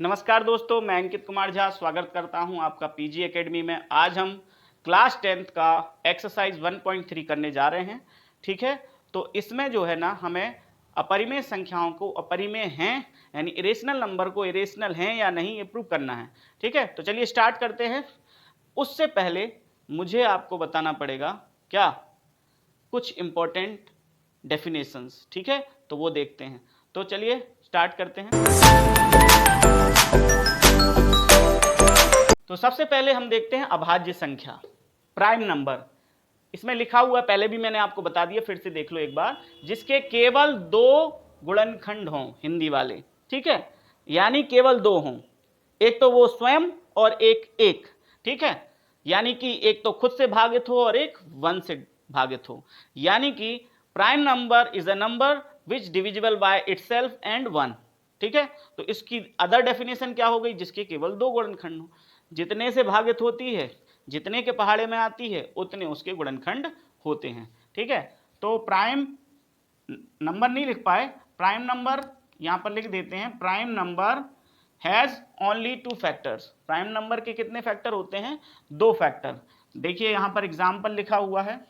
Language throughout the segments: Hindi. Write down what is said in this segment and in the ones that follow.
नमस्कार दोस्तों, मैं अंकित कुमार झा स्वागत करता हूं आपका पीजी एकेडमी में। आज हम क्लास 10th का एक्सरसाइज 1.3 करने जा रहे हैं। ठीक है, तो इसमें जो है ना हमें अपरिमेय संख्याओं को अपरिमेय हैं यानी इरेशनल नंबर को इरेशनल हैं या नहीं ये प्रूव करना है। ठीक है, तो चलिए स्टार्ट करते हैं। उससे पहले मुझे आपको बताना पड़ेगा क्या, कुछ इंपॉर्टेंट डेफिनेशंस। ठीक है, तो वो देखते हैं। तो चलिए स्टार्ट करते हैं। तो सबसे पहले हम देखते हैं अभाज्य संख्या, प्राइम नंबर। इसमें लिखा हुआ है, पहले भी मैंने आपको बता दिया, फिर से देख लो एक बार, जिसके केवल दो गुणनखंड हों, हिंदी वाले। ठीक है, यानी केवल दो हों, एक तो वो स्वयं और एक एक। ठीक है, यानी कि एक तो खुद से भागित हो और एक 1 से भागित हो। यानी कि prime number is a number which divisible by itself and 1। ठीक है, तो इसकी अदर डेफिनेशन क्या हो गई, जिसके केवल दो गुणनखंड हो। जितने से भागित होती है, जितने के पहाड़े में आती है, उतने उसके गुणनखंड होते हैं। ठीक है, तो प्राइम नंबर नहीं लिख पाए, प्राइम नंबर यहां पर लिख देते हैं। Prime number has only 2 factors. Prime number के कितने फैक्टर होते हैं? 2 फैक्टर। देखिए यहां पर एग्जाम्पल लिखा हुआ है,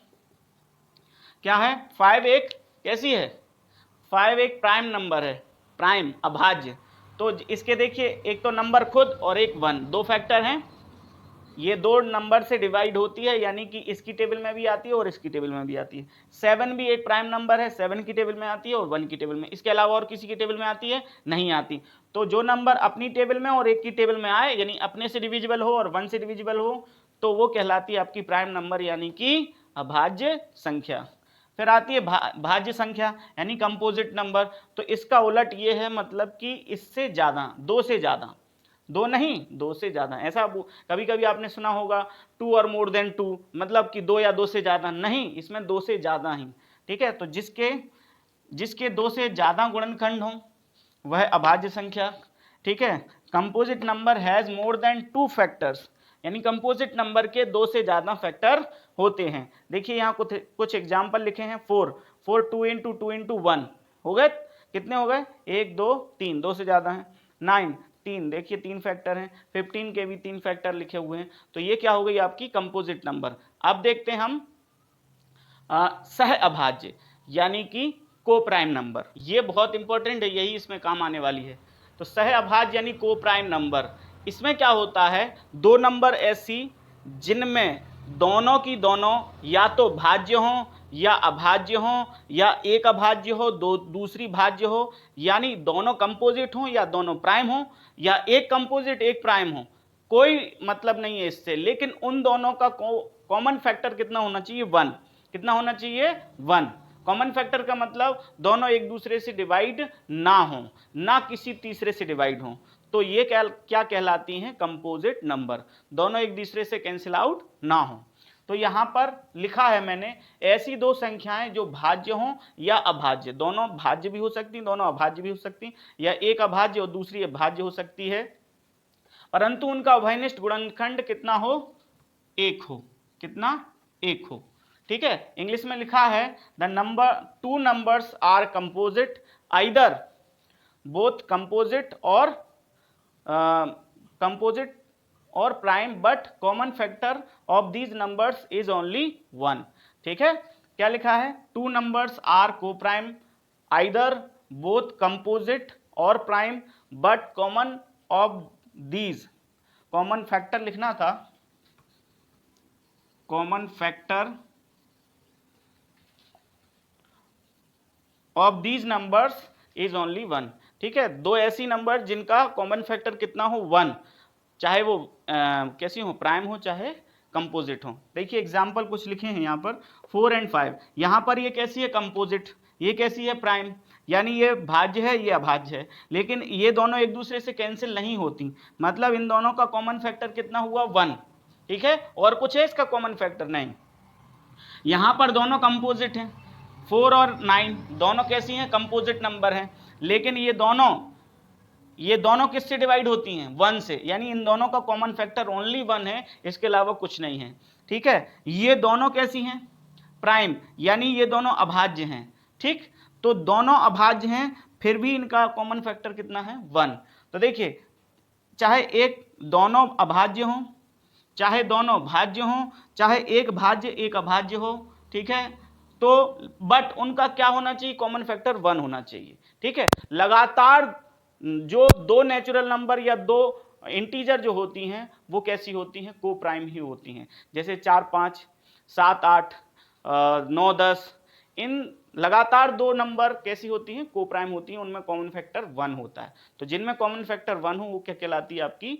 क्या है? 5 एक कैसी है? 5 एक प्राइम नंबर है, प्राइम अभाज्य। तो इसके देखिए, एक तो नंबर खुद और एक 1, 2 फैक्टर हैं। ये 2 नंबर से डिवाइड होती है, यानी कि इसकी टेबल में भी आती है और इसकी टेबल में भी आती है। 7 भी एक प्राइम नंबर है, 7 की टेबल में आती है और 1 की टेबल में। इसके अलावा और किसी की टेबल में आती है? नहीं आती। तो जो नंबर अपनी टेबल में और एक की टेबल में आए, यानी अपने से डिविजिबल हो और 1 से डिविजिबल हो, तो वो कहलाती है आपकी प्राइम नंबर, यानी कि अभाज्य संख्या। फिर आती है भाज्य संख्या यानी कंपोजिट नंबर। तो इसका उलट ये है, मतलब कि इससे ज्यादा, 2 से ज्यादा, 2 नहीं 2 से ज्यादा। ऐसा कभी कभी आपने सुना होगा 2 और मोर देन 2, मतलब कि 2 या 2 से ज्यादा। नहीं, इसमें 2 से ज्यादा ही। ठीक है, तो जिसके 2 से ज्यादा गुणनखंड हो वह अभाज्य संख्या। ठीक है, composite number has more than 2 factors, यानी कंपोजिट नंबर के 2 से ज्यादा फैक्टर होते हैं। देखिए यहाँ कुछ एग्जाम्पल लिखे हैं। 4 2 इंटू 2 इंटू 1 हो गए, कितने हो गए? 1 2 3, 2 से ज्यादा है। 9 3, देखिए 3 फैक्टर हैं। 15 के भी 3 फैक्टर लिखे हुए हैं। तो ये क्या हो गई आपकी कंपोजिट नंबर। अब देखते हैं हम सह अभाज्य यानी कि को प्राइम नंबर। ये बहुत इंपॉर्टेंट है, यही इसमें काम आने वाली है। तो सह अभाज्य यानी को प्राइम नंबर, इसमें क्या होता है, 2 नंबर ऐसी जिनमें दोनों की दोनों या तो भाज्य हो या अभाज्य हो, या एक अभाज्य हो दूसरी भाज्य हो, यानी दोनों कंपोजिट हो या दोनों प्राइम हो, या एक कंपोजिट एक प्राइम हो, कोई मतलब नहीं है इससे। लेकिन उन दोनों का कॉमन फैक्टर कितना होना चाहिए? 1। कितना होना चाहिए? 1। कॉमन फैक्टर का मतलब दोनों एक दूसरे से डिवाइड ना हो, ना किसी तीसरे से डिवाइड हो। तो ये क्या कहलाती हैं? Composite number. दोनों एक दूसरे से कैंसिल आउट ना हो। तो यहां पर लिखा है मैंने, ऐसी 2 संख्याएं जो भाज्य हों या अभाज्य, दोनों भाज्य भी हो सकती, दोनों अभाज्य भी हो सकती, या एक अभाज्य और दूसरी अभाज्य हो सकती है, परंतु उनका उभयनिष्ठ गुणनखंड कितना हो? 1 हो। कितना? 1 हो। ठीक है, इंग्लिश में लिखा है the number 2 numbers are composite either both composite और prime, but common factor of these numbers is only 1। ठीक है, क्या लिखा है? 2 numbers are coprime either both composite और prime, but common of these, common factor लिखना था, common factor of these numbers is only 1। ठीक है, 2 ऐसी नंबर जिनका कॉमन फैक्टर कितना हो? 1, चाहे वो कैसी हो, प्राइम हो चाहे कंपोजिट हो। देखिए एग्जाम्पल कुछ लिखे हैं यहाँ पर, 4 और 5। यहाँ पर ये कैसी है? कंपोजिट। ये कैसी है? प्राइम। यानी ये भाज्य है, ये अभाज्य है, लेकिन ये दोनों एक दूसरे से कैंसिल नहीं होती, मतलब इन दोनों का कॉमन फैक्टर कितना हुआ? 1। ठीक है, और कुछ है इसका कॉमन फैक्टर? नहीं। यहाँ पर दोनों कंपोजिट हैं, 4 और 9 दोनों कैसी हैं? कंपोजिट नंबर हैं, लेकिन ये दोनों किससे डिवाइड होती हैं? 1 से, यानी इन दोनों का कॉमन फैक्टर ओनली 1 है, इसके अलावा कुछ नहीं है। ठीक है, ये दोनों कैसी हैं? प्राइम, यानी ये दोनों अभाज्य हैं। ठीक, तो दोनों अभाज्य हैं, फिर भी इनका कॉमन फैक्टर कितना है? 1। तो देखिए चाहे एक दोनों अभाज्य हों, चाहे दोनों भाज्य हों, चाहे एक भाज्य एक अभाज्य हो, ठीक है, तो बट उनका क्या होना चाहिए, कॉमन फैक्टर 1 होना चाहिए, ठीक है। लगातार जो दो नेचुरल नंबर या दो इंटीजर जो होती हैं वो कैसी होती हैं, को प्राइम ही होती हैं। जैसे 4 5 7 8 9 10, इन लगातार दो नंबर कैसी होती हैं, को प्राइम होती हैं, उनमें कॉमन फैक्टर 1 होता है। तो जिनमें कॉमन फैक्टर 1 हो वो क्या कहलाती है, आपकी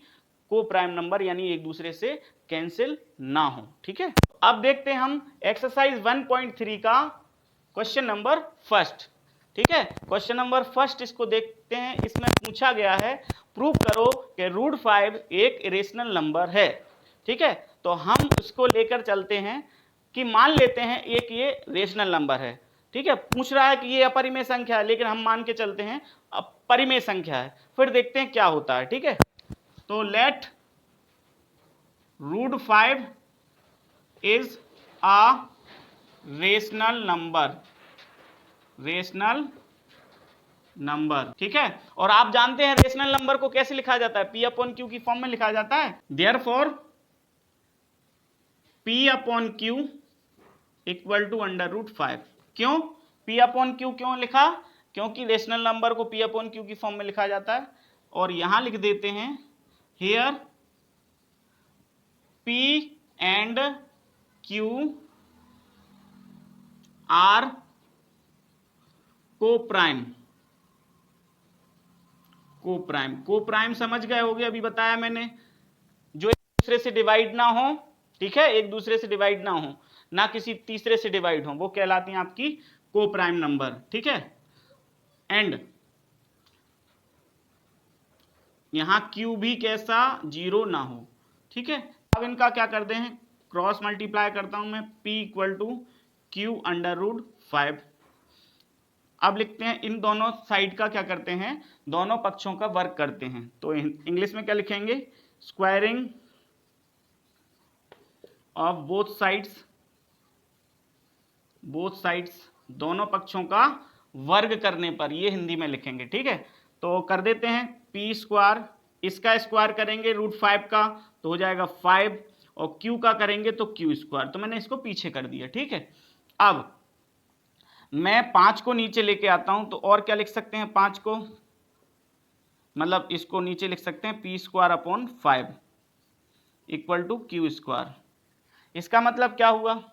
को प्राइम नंबर, यानी एक दूसरे से कैंसिल ना हो, ठीक है। अब देखते हैं हम एक्सरसाइज 1.3 का क्वेश्चन नंबर फर्स्ट, ठीक है। क्वेश्चन नंबर फर्स्ट इसको देखते हैं। इसमें पूछा गया है प्रूव करो कि √5 एक इरेशनल नंबर है, ठीक है। तो हम उसको लेकर चलते हैं कि मान लेते हैं एक ये रेशनल नंबर है, ठीक है। पूछ रहा है कि ये अपरिमेय संख्या है, लेकिन हम मान के चलते हैं परिमेय संख्या है। फिर देखते हैं क्या होता है, ठीक है। तो let √5 is a rational number, ठीक है। और आप जानते हैं रेशनल नंबर को कैसे लिखा जाता है, P/Q की फॉर्म में लिखा जाता है। Therefore P/Q equal to √5। क्यों P/Q क्यों लिखा, क्योंकि रेशनल नंबर को P/Q की फॉर्म में लिखा जाता है। और यहां लिख देते हैं here P and Q are coprime समझ गए होगे, अभी बताया मैंने, जो एक दूसरे से डिवाइड ना हो, ठीक है, एक दूसरे से डिवाइड ना हो, ना किसी तीसरे से डिवाइड हो, वो कहलाती हैं आपकी को प्राइम नंबर, ठीक है। एंड यहां Q भी कैसा, 0 ना हो, ठीक है। अब इनका क्या करते हैं, क्रॉस मल्टीप्लाई करता हूं मैं, P इक्वल टू Q √5। अब लिखते हैं इन दोनों साइड का क्या करते हैं, दोनों पक्षों का वर्ग करते हैं। तो इंग्लिश में क्या लिखेंगे, स्क्वायरिंग ऑफ बोथ साइड्स, दोनों पक्षों का वर्ग करने पर, ये हिंदी में लिखेंगे, ठीक है। तो कर देते हैं P², इसका स्क्वायर करेंगे √5 का तो हो जाएगा 5, और Q का करेंगे तो Q²। तो मैंने इसको पीछे कर दिया, ठीक है। अब मैं 5 को नीचे लेके आता हूं, तो और क्या लिख सकते हैं 5 को, मतलब इसको नीचे लिख सकते हैं P²/5 इक्वल टू Q²। इसका मतलब क्या हुआ,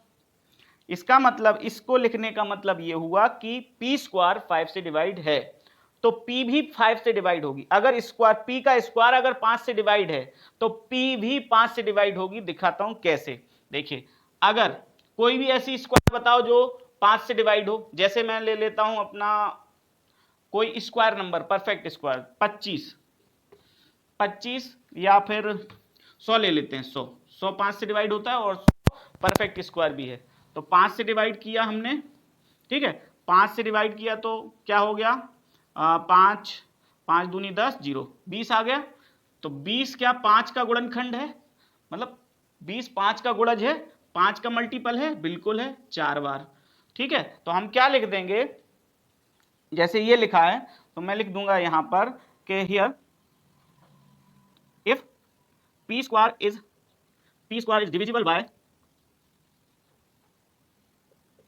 इसका मतलब इसको लिखने का मतलब ये हुआ कि P² 5 से डिवाइड है, तो P भी 5 से डिवाइड होगी। अगर स्क्वायर P का स्क्वायर अगर 5 से डिवाइड है तो P भी 5 से डिवाइड होगी। दिखाता हूं कैसे, देखिए, अगर कोई भी ऐसी स्क्वायर बताओ जो 5 से डिवाइड हो, जैसे मैं ले लेता हूं अपना कोई स्क्वायर नंबर, परफेक्ट स्क्वायर 25 या फिर 100 ले लेते हैं। 100 5 से डिवाइड होता है और 100 परफेक्ट स्क्वायर भी है। तो 5 से डिवाइड किया हमने, ठीक है, 5 से डिवाइड किया तो क्या हो गया, 5 5 दूनी 10, 0 20 आ गया। तो 20 क्या 5 का गुणनखंड है, मतलब 20 5 का गुणज है, 5 का मल्टीपल है, बिल्कुल है, 4 बार, ठीक है। तो हम क्या लिख देंगे, जैसे ये लिखा है तो मैं लिख दूंगा यहां पर कि here if P² is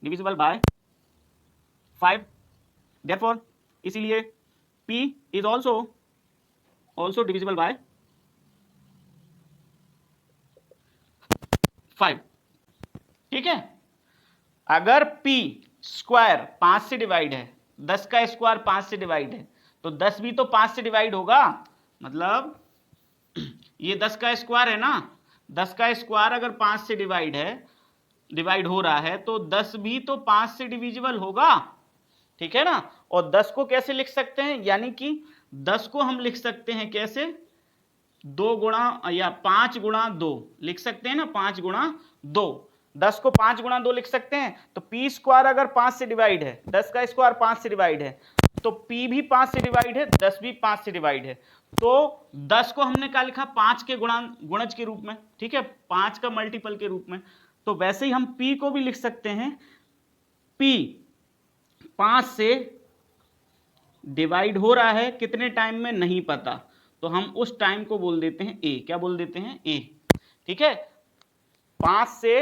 divisible by 5, therefore इसीलिए P is also divisible by 5, ठीक है। अगर P² 5 से डिवाइड है, 10 का स्क्वायर 5 से डिवाइड है, तो 10 भी तो 5 से डिवाइड होगा। मतलब ये 10 का स्क्वायर है ना, 10 का स्क्वायर अगर 5 से डिवाइड हो रहा है तो 10 भी तो 5 से डिविजिबल होगा, ठीक है ना। और 10 को कैसे लिख सकते हैं, यानी कि 10 को हम लिख सकते हैं कैसे, 2 गुणा या 5 गुणा 2 लिख सकते हैं ना, 5 गुणा 2, 10 को 5 गुणा 2 लिख सकते हैं। तो P² अगर 5 से डिवाइड है, 10 का स्क्वायर 5 से डिवाइड है, तो P भी 5 से डिवाइड है, 10 भी 5 से डिवाइड है। तो 10 को हमने क्या लिखा, 5 के गुणज के रूप में, ठीक है, 5 का मल्टीपल के रूप में। तो वैसे ही हम P को भी लिख सकते हैं, P 5 से डिवाइड हो रहा है, कितने टाइम में नहीं पता, तो हम उस टाइम को बोल देते हैं ए। क्या बोल देते हैं? ए। ठीक है, 5 से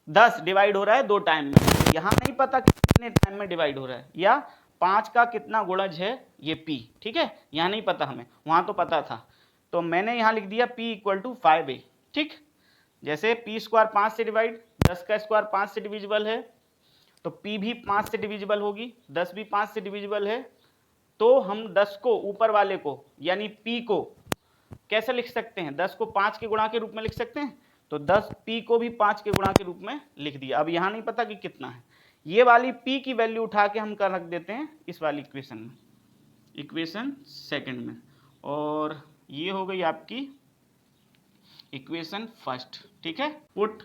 10 डिवाइड हो रहा है 2 टाइम में, यहां नहीं पता कितने टाइम में डिवाइड हो रहा है, या 5 का कितना गुणज है ये p। ठीक है, यहां नहीं पता हमें, वहां तो पता था, तो मैंने यहां लिख दिया p इक्वल टू 5a। ठीक, जैसे p स्क्वायर 5 से डिवाइड, 10 का स्क्वायर 5 से डिविजिबल है, तो p भी 5 से डिविजिबल होगी, 10 भी 5 से डिविजिबल है, तो हम 10 को ऊपर वाले को यानी p को कैसे लिख सकते हैं? 10 को 5 के गुणा के रूप में लिख सकते हैं, तो 10 p को भी 5 के गुणा के रूप में लिख दिया। अब यहां नहीं पता कि कितना है, ये वाली p की वैल्यू उठा के हम कर रख देते हैं इस वाली इक्वेशन में, इक्वेशन सेकंड में, और ये हो गई आपकी इक्वेशन फर्स्ट। ठीक है, put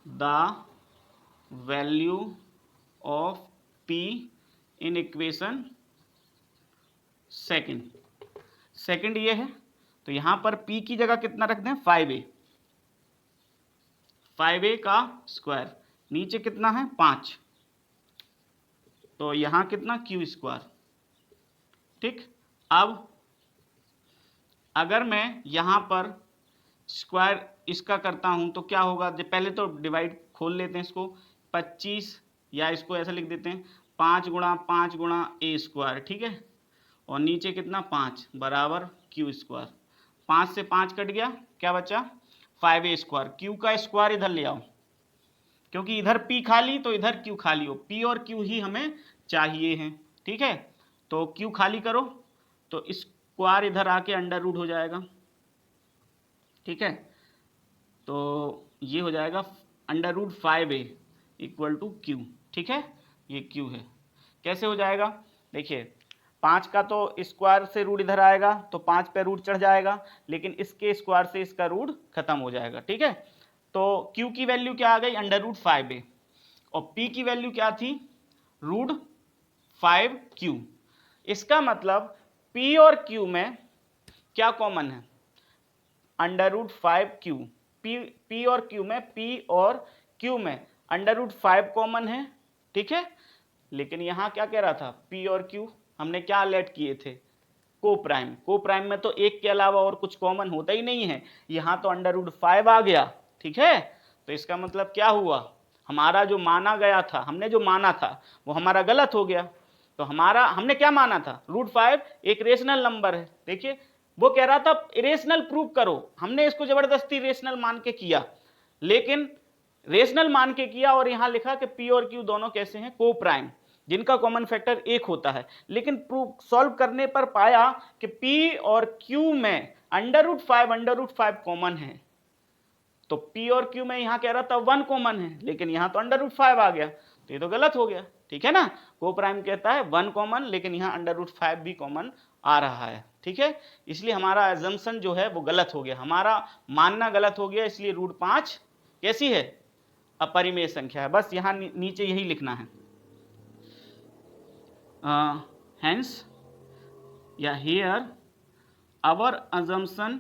the value of p in equation second ये है, तो यहां पर p की जगह कितना रख दें? 5a का स्क्वायर, नीचे कितना है? 5, तो यहां कितना? q square. ठीक, अब अगर मैं यहां पर स्क्वायर इसका करता हूं तो क्या होगा? जब पहले तो डिवाइड खोल लेते हैं इसको, 25, या इसको ऐसा लिख देते हैं 5 गुणा 5 गुणा a स्क्वायर। ठीक है, और नीचे कितना? 5 बराबर q स्क्वायर। 5 से 5 कट गया, क्या बचा? 5a square. q का स्क्वायर इधर ले आओ, क्योंकि इधर p खाली तो इधर q खाली हो, p और q ही हमें चाहिए हैं। ठीक है, तो q खाली करो तो स्क्वायर इधर आके अंडर रूट हो जाएगा। ठीक है, तो ये हो जाएगा under root 5a equal to q। ठीक है, ये q है। कैसे हो जाएगा? देखिए, 5 का तो स्क्वायर से रूट इधर आएगा तो 5 पे रूट चढ़ जाएगा, लेकिन इसके स्क्वायर से इसका रूट खत्म हो जाएगा। ठीक है, तो q की वैल्यू क्या आ गई? अंडर रूट 5a, और p की वैल्यू क्या थी? Root 5q। इसका मतलब p और q में क्या कॉमन है? Under root 5q। p और q में, p और q में अंडर रूट 5 कॉमन है। ठीक है, लेकिन यहां क्या कह रहा था? p और q हमने क्या लेट किए थे? को प्राइम। को प्राइम में तो एक के अलावा और कुछ कॉमन होता ही नहीं है, यहां तो अंडर रूट 5 आ गया। ठीक है, तो इसका मतलब क्या हुआ? हमारा जो माना गया था, हमने जो माना था वो हमारा गलत हो गया। तो हमने क्या माना था? रूट 5 एक रेशनल नंबर है। देखिए, वो कह रहा था इरेशनल प्रूव करो, हमने इसको जबरदस्ती रेशनल मान के किया, लेकिन रेशनल मान के किया, और यहां लिखा कि p और q दोनों कैसे हैं? को प्राइम, जिनका कॉमन फैक्टर 1 होता है। लेकिन प्रूफ सॉल्व करने पर पाया कि p और q में अंडर रूट 5 कॉमन है, तो p और q में यहां कह रहा था 1 कॉमन है, लेकिन यहां तो अंडर रूट 5 आ गया, तो ये तो गलत हो गया। ठीक है ना, को प्राइम कहता है 1 कॉमन, लेकिन यहां अंडर रूट 5 भी कॉमन आ रहा है। ठीक है, इसलिए हमारा एजम्पशन जो है वो गलत हो गया, हमारा मानना गलत हो गया, इसलिए रूट 5 कैसी है? अपरिमेय संख्या है। बस यहां नीचे यही लिखना है, hence या here our assumption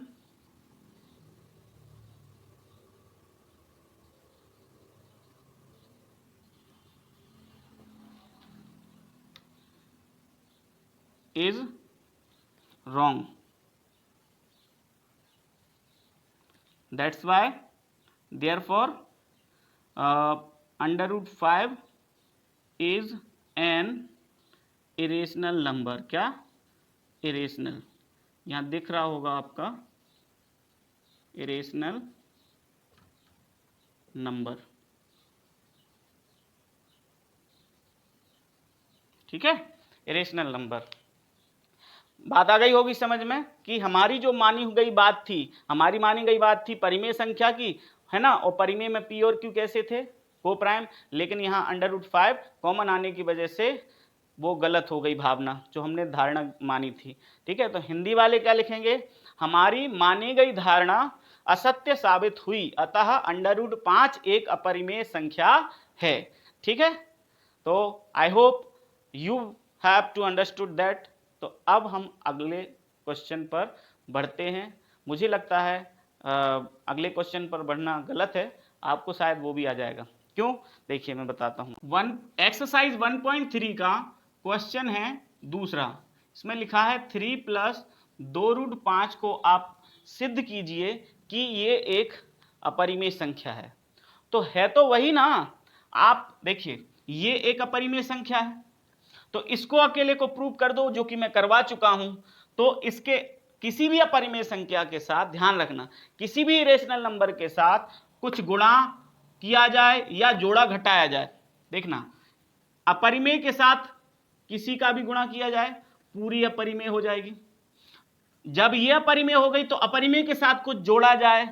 is wrong. That's why therefore under root 5 is an irrational number। क्या? irrational, यहां दिख रहा होगा आपका irrational नंबर। ठीक है, इरेशनल नंबर। बात आ गई होगी समझ में कि हमारी जो मानी गई बात थी, हमारी मानी गई बात थी परिमेय संख्या की, है ना, और परिमेय में p और q कैसे थे? को प्राइम, लेकिन यहाँ अंडर रूट 5 कॉमन आने की वजह से वो गलत हो गई भावना, जो हमने धारणा मानी थी। ठीक है, तो हिंदी वाले क्या लिखेंगे? हमारी मानी गई धारणा असत्य साबित हुई, अतः अंडर रूट 5 एक अपरिमेय संख्या है। ठीक है, तो I hope you have to understood that. तो अब हम अगले क्वेश्चन पर बढ़ते हैं। मुझे लगता है अगले क्वेश्चन पर बढ़ना गलत है, आपको शायद वो भी आ जाएगा। क्यों? देखिए मैं बताता हूँ। एक्सरसाइज 1.3 का क्वेश्चन है दूसरा। इसमें लिखा है 3 + 2√5 को आप सिद्ध कीजिए कि ये एक अपरिमेय संख्या है। तो है तो वही ना, आप देखिए ये एक अपरिमेय संख्या है, तो इसको अकेले को प्रूव कर दो, जो कि मैं करवा चुका हूं। तो इसके किसी भी अपरिमेय संख्या के साथ, ध्यान रखना, किसी भी इरेशनल नंबर के साथ कुछ गुणा किया जाए या जोड़ा घटाया जाए, देखना अपरिमेय के साथ किसी का भी गुणा किया जाए पूरी अपरिमेय हो जाएगी। जब यह अपरिमेय हो गई तो अपरिमेय के साथ कुछ जोड़ा जाए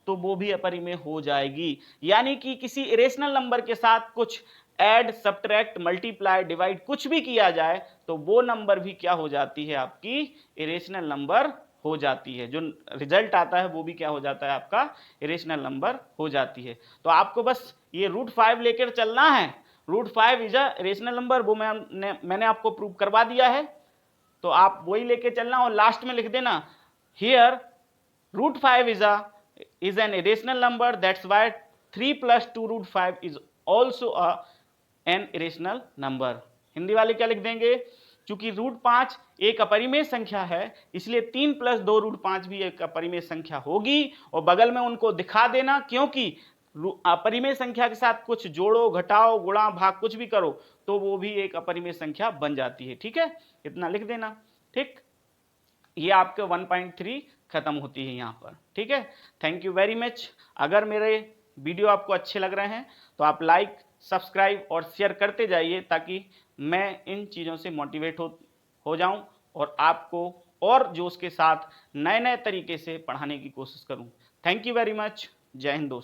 तो वो भी अपरिमेय हो जाएगी। यानी कि किसी इरेशनल नंबर के साथ कुछ ऐड, सब्ट्रैक्ट, मल्टीप्लाई, डिवाइड कुछ भी किया जाए तो वो नंबर भी क्या हो जाती है, आपकी इरेशनल नंबर हो जाती है। जो रिजल्ट आता है वो भी क्या हो जाता है, आपका इरेशनल नंबर हो जाती है। तो आपको बस ये √5 लेकर चलना है। √5 इज अ इरेशनल नंबर, वो मैंने आपको प्रूव करवा दिया है। तो आप वही लेके चलना और लास्ट में लिख देना here √5 is an irrational number, that's why 3 + 2√5 is also an irrational number। Hindi वाले क्या लिख देंगे, चूंकि √5 एक अपरिमेय संख्या है इसलिए 3 + 2√5 भी एक अपरिमेय संख्या होगी। और बगल में उनको दिखा देना, क्योंकि अपरिमेय संख्या के साथ कुछ जोड़ो, घटाओ, गुणा, भाग कुछ भी करो तो वो भी एक अपरिमेय संख्या बन जाती है। ठीक है, इतना लिख देना। ठीक, ये आपके 1.3 खत्म होती है यहाँ पर। ठीक है, थैंक यू वेरी मच। अगर मेरे वीडियो आपको अच्छे लग रहे हैं तो आप लाइक, सब्सक्राइब और शेयर करते जाइए ताकि मैं इन चीज़ों से मोटिवेट हो जाऊं और आपको और जोश के साथ नए नए तरीके से पढ़ाने की कोशिश करूं। Thank you very much. जय हिंद दोस्तों।